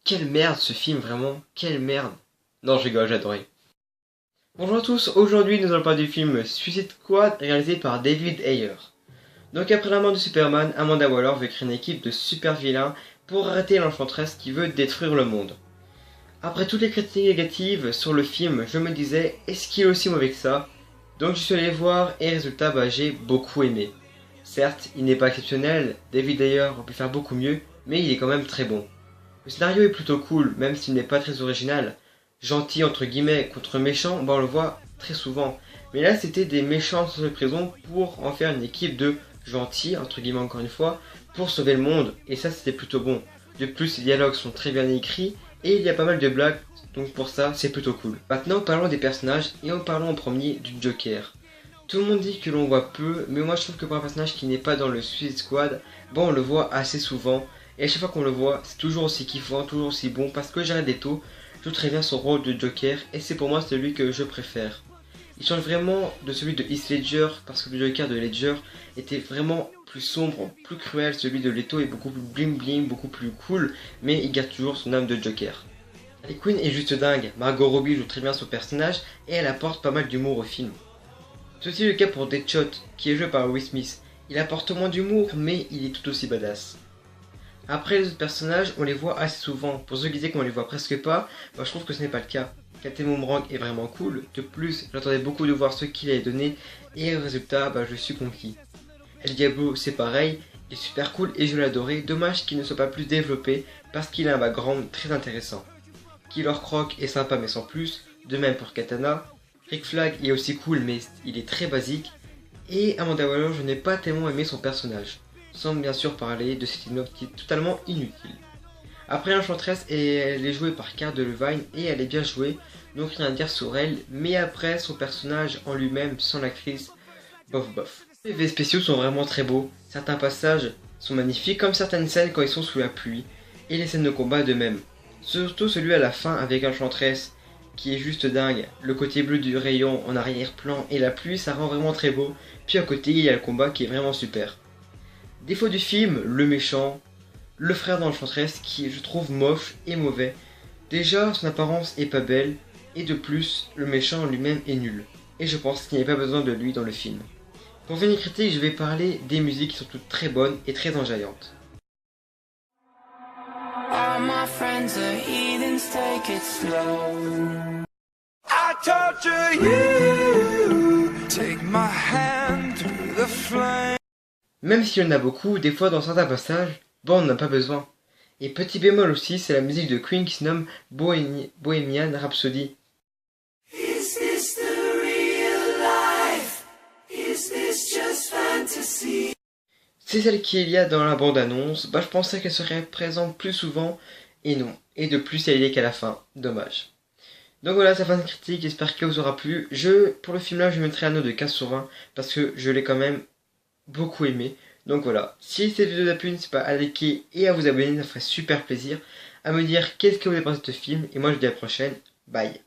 Quelle merde ce film, vraiment, quelle merde. Non, je rigole, j'adorais. Bonjour à tous, aujourd'hui nous allons parler du film Suicide Squad réalisé par David Ayer. Donc après la mort de Superman, Amanda Waller veut créer une équipe de super vilains pour arrêter l'Enchantress qui veut détruire le monde. Après toutes les critiques négatives sur le film, je me disais, est-ce qu'il est aussi mauvais que ça? Donc je suis allé voir et résultat, j'ai beaucoup aimé. Certes, il n'est pas exceptionnel, David Ayer aurait pu faire beaucoup mieux, mais il est quand même très bon. Le scénario est plutôt cool, même s'il n'est pas très original. Gentil entre guillemets contre méchant, on le voit très souvent. Mais là c'était des méchants sans prison pour en faire une équipe de gentils, entre guillemets encore une fois, pour sauver le monde, et ça c'était plutôt bon. De plus les dialogues sont très bien écrits, et il y a pas mal de blagues, donc pour ça c'est plutôt cool. Maintenant parlons des personnages, et en parlant en premier du Joker. Tout le monde dit que l'on voit peu, mais moi je trouve que pour un personnage qui n'est pas dans le Suicide Squad, on le voit assez souvent. Et à chaque fois qu'on le voit, c'est toujours aussi kiffant, toujours aussi bon, parce que Jared Leto joue très bien son rôle de Joker, et c'est pour moi celui que je préfère. Il change vraiment de celui de Heath Ledger, parce que le Joker de Ledger était vraiment plus sombre, plus cruel, celui de Leto est beaucoup plus bling bling, beaucoup plus cool, mais il garde toujours son âme de Joker. Harley Quinn est juste dingue, Margot Robbie joue très bien son personnage, et elle apporte pas mal d'humour au film. C'est aussi le cas pour Deadshot, qui est joué par Will Smith. Il apporte moins d'humour, mais il est tout aussi badass. Après les autres personnages, on les voit assez souvent. Pour ceux qui disaient qu'on les voit presque pas, je trouve que ce n'est pas le cas. Captain Boomerang est vraiment cool. De plus, j'attendais beaucoup de voir ce qu'il allait donner. Et au résultat, je suis conquis. El Diablo, c'est pareil. Il est super cool et je l'adorais. Dommage qu'il ne soit pas plus développé parce qu'il a un background très intéressant. Killer Croc est sympa mais sans plus. De même pour Katana. Rick Flag est aussi cool mais il est très basique. Et Amanda Waller, je n'ai pas tellement aimé son personnage. Sans bien sûr parler de cette note qui est totalement inutile. Après l'Enchantress, elle est jouée par Cara Delevingne et elle est bien jouée, donc rien à dire sur elle, mais après son personnage en lui-même, sans l'actrice, bof bof. Les effets spéciaux sont vraiment très beaux, certains passages sont magnifiques comme certaines scènes quand ils sont sous la pluie, et les scènes de combat de même. Surtout celui à la fin avec Enchantress, qui est juste dingue, le côté bleu du rayon en arrière-plan et la pluie ça rend vraiment très beau, puis à côté il y a le combat qui est vraiment super. Défaut du film, le méchant, le frère d'Enchantress qui je trouve moche et mauvais. Déjà, son apparence est pas belle, et de plus, le méchant lui-même est nul. Et je pense qu'il n'y a pas besoin de lui dans le film. Pour finir critique, je vais parler des musiques qui sont toutes très bonnes et très enjaillantes. All my friends are heathens, take it slow. I torture you, take my hand through the flame. Même s'il y en a beaucoup, des fois dans certains passages, on n'a pas besoin. Et petit bémol aussi, c'est la musique de Queen qui se nomme Bohemian Rhapsody. Is this the real life? Is this just fantasy? C'est celle qu'il y a dans la bande-annonce, je pensais qu'elle serait présente plus souvent, et non. Et de plus, elle y est qu'à la fin, dommage. Donc voilà, c'est la fin de critique, j'espère qu'elle vous aura plu. Pour le film là, je mettrai un note de 15 sur 20, parce que je l'ai quand même beaucoup aimé. Donc voilà, si cette vidéo vous a plu, n'hésitez pas à liker et à vous abonner, ça ferait super plaisir. À me dire qu'est-ce que vous avez pensé de ce film. Et moi je vous dis à la prochaine, bye.